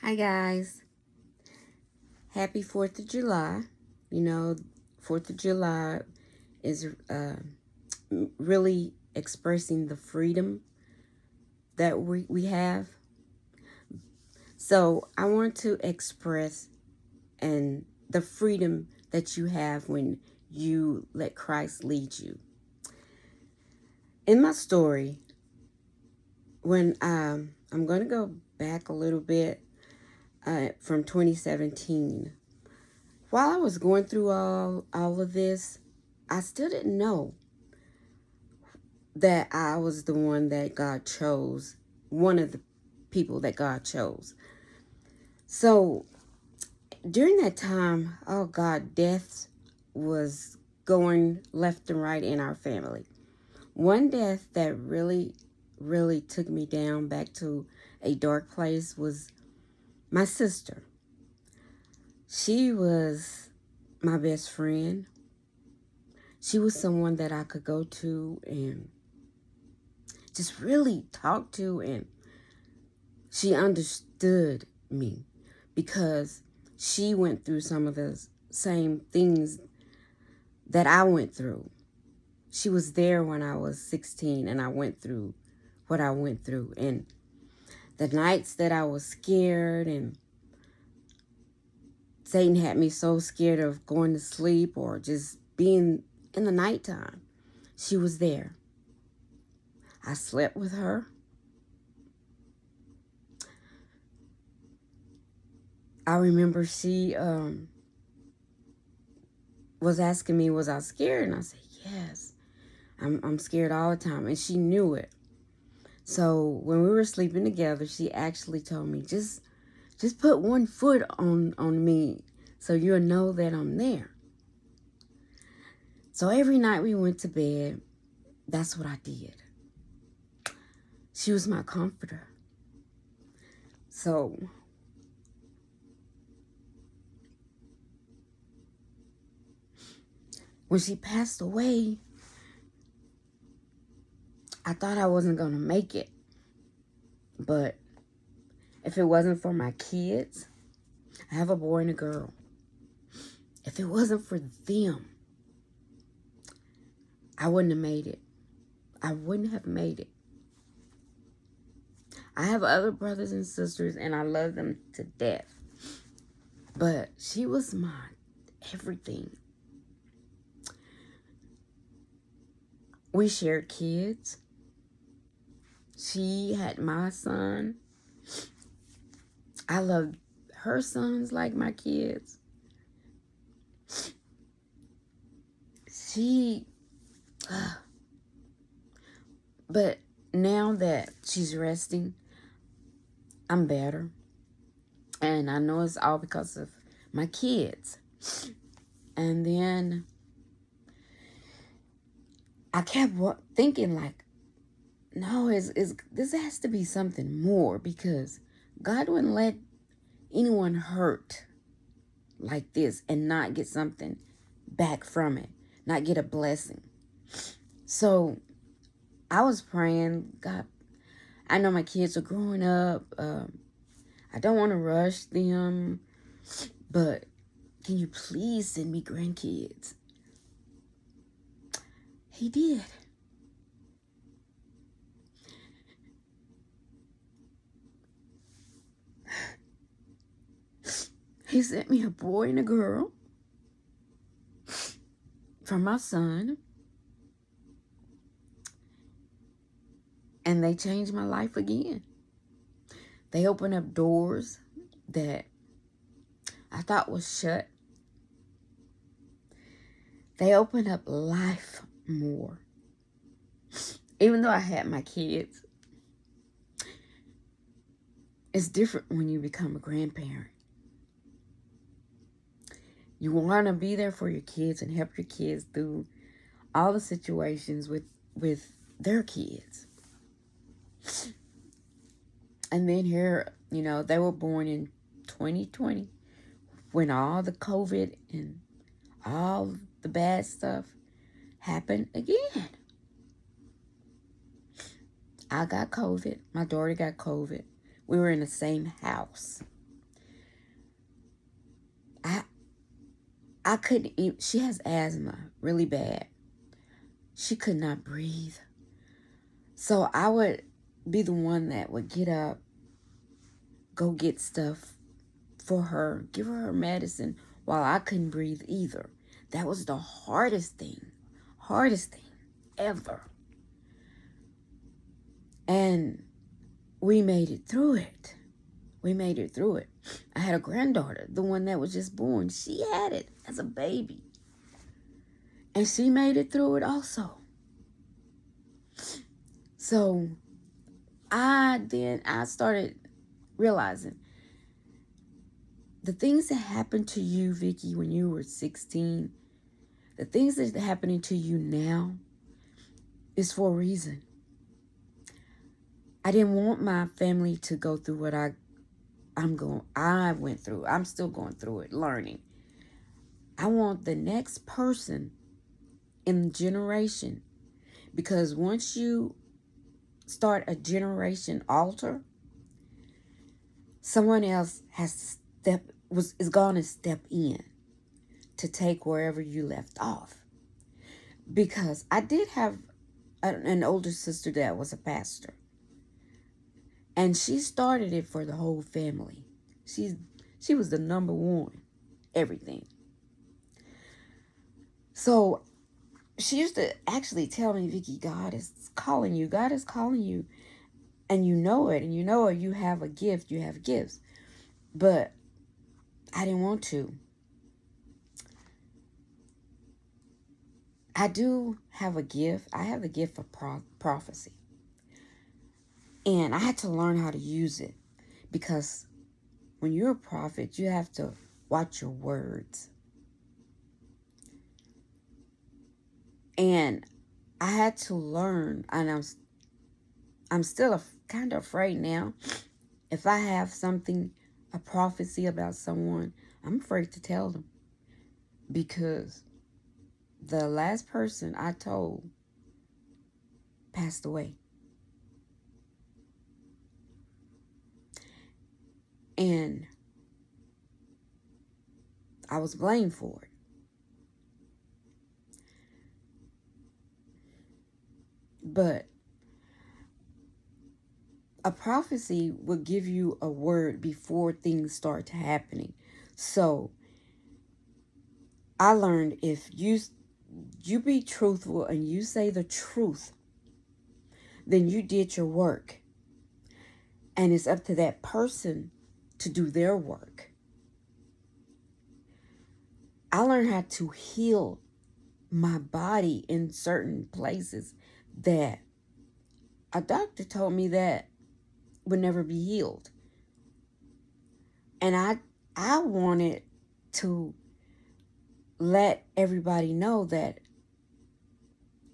Hi guys, happy 4th of July. You know, 4th of July is really expressing the freedom that we have. So I want to express and the freedom that you have when you let Christ lead you. In my story, when I'm going to go back a little bit from 2017. While I was going through all of this, I still didn't know that I was the one that God chose, one of the people that God chose. So during that time, oh God, death was going left and right in our family. One death that really took me down back to a dark place was my sister. She was my best friend. She was someone that I could go to and just really talk to, and she understood me because she went through some of the same things that I went through. She was there when I was 16 and I went through what I went through, and the nights that I was scared and Satan had me so scared of going to sleep or just being in the nighttime, she was there. I slept with her. I remember she was asking me, was I scared? And I said, yes, I'm scared all the time. And she knew it. So when we were sleeping together, she actually told me, just put one foot on me so you'll know that I'm there. So every night we went to bed, that's what I did. She was my comforter. So when she passed away, I thought I wasn't going to make it. But if it wasn't for my kids, I have a boy and a girl. If it wasn't for them, I wouldn't have made it. I wouldn't have made it. I have other brothers and sisters, and I love them to death. But she was my everything. We shared kids. She had my son. I loved her sons like my kids. But now that she's resting, I'm better. And I know it's all because of my kids. And then I kept thinking like, no, this has to be something more, because God wouldn't let anyone hurt like this and not get something back from it, not get a blessing. So I was praying, God, I know my kids are growing up. I don't want to rush them, but can you please send me grandkids? He did. He sent me a boy and a girl from my son. And they changed my life again. They opened up doors that I thought was shut. They opened up life more. Even though I had my kids, it's different when you become a grandparent. You want to be there for your kids and help your kids through all the situations with their kids. And then here, they were born in 2020 when all the COVID and all the bad stuff happened again. I got COVID. My daughter got COVID. We were in the same house. I couldn't even, she has asthma really bad. She could not breathe. So I would be the one that would get up, go get stuff for her, give her medicine while I couldn't breathe either. That was the hardest thing ever. And we made it through it. I had a granddaughter, the one that was just born. She had it as a baby. And she made it through it also. So I started realizing the things that happened to you, Vicky, when you were 16, the things that are happening to you now is for a reason. I didn't want my family to go through what I went through. I'm still going through it, learning. I want the next person in the generation, because once you start a generation altar, someone else has to is going to step in to take wherever you left off. Because I did have an older sister that was a pastor, and she started it for the whole family. She was the number one, everything. So she used to actually tell me, Vicky, God is calling you. God is calling you. And you know it. And you know it. You have a gift. You have gifts. But I didn't want to. I do have a gift. I have the gift of prophecy. And I had to learn how to use it. Because when you're a prophet, you have to watch your words. And I had to learn, and I'm still kind of afraid now. If I have something, a prophecy about someone, I'm afraid to tell them. Because the last person I told passed away. And I was blamed for it. But a prophecy will give you a word before things start happening. So I learned, if you be truthful and you say the truth, then you did your work. And it's up to that person to do their work. I learned how to heal my body in certain places that a doctor told me that would never be healed. And I wanted to let everybody know that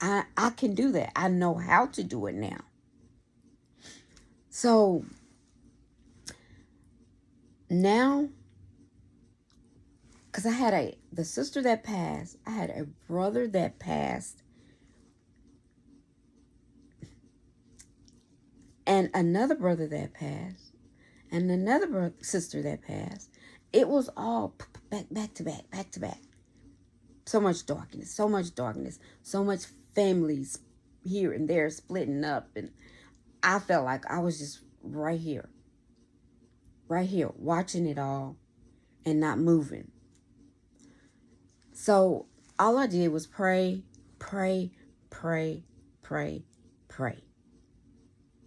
I can do that. I know how to do it now. So now, because I had the sister that passed, I had a brother that passed, and another brother that passed, and another sister that passed. It was all back to back. So much darkness, so much families here and there splitting up. And I felt like I was just right here, watching it all and not moving. So all I did was pray.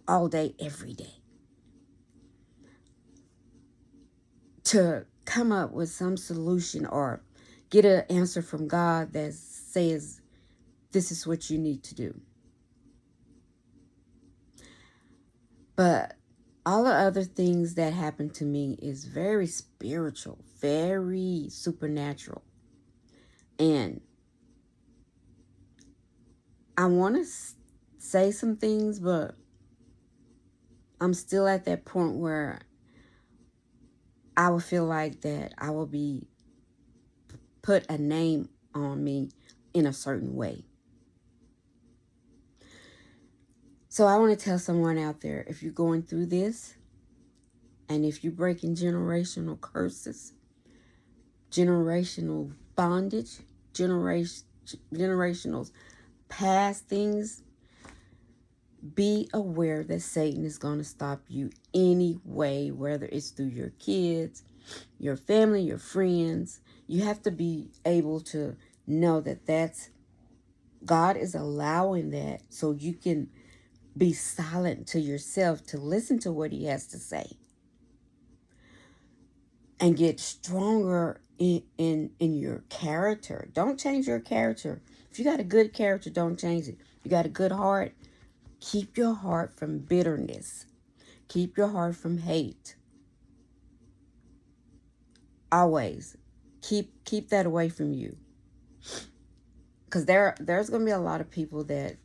All day, every day. To come up with some solution or get an answer from God that says, this is what you need to do. But all the other things that happened to me is very spiritual, very supernatural. And I want to say some things, but I'm still at that point where I will feel like that I will be put a name on me in a certain way. So I want to tell someone out there, if you're going through this, and if you're breaking generational curses, generational bondage, generational past things, be aware that Satan is going to stop you anyway, whether it's through your kids, your family, your friends. You have to be able to know that God is allowing that so you can be silent to yourself to listen to what he has to say and get stronger in your character. Don't change your character. If you got a good character, don't change it. You got a good heart, keep your heart from bitterness. Keep your heart from hate. Always. Keep that away from you. Because there's going to be a lot of people that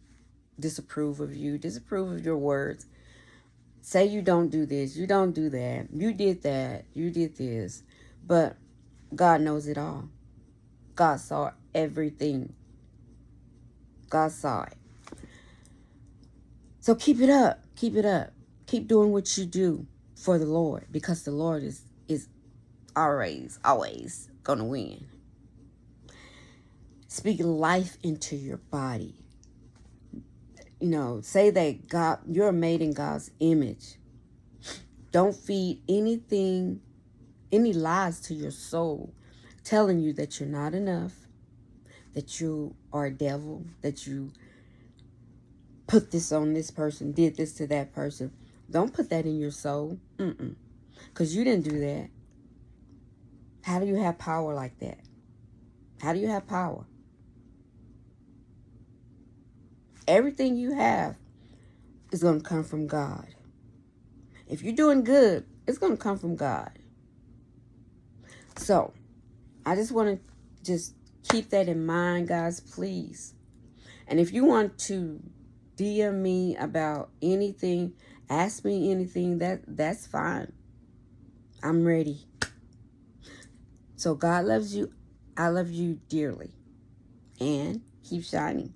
disapprove of you, disapprove of your words. Say you don't do this, you don't do that, you did that, you did this. But God knows it all. God saw everything. God saw it. So keep it up. Keep it up. Keep doing what you do for the Lord, because the Lord is always going to win. Speak life into your body. Say that God, you're made in God's image. Don't feed any lies to your soul, telling you that you're not enough, that you are a devil, that you put this on this person, did this to that person. Don't put that in your soul. Because you didn't do that. How do you have power like that? How do you have power? Everything you have is going to come from God. If you're doing good, it's going to come from God. So, I just want to just keep that in mind, guys, please. And if you want to DM me about anything, ask me anything, that's fine. I'm ready. So God loves you. I love you dearly. And keep shining.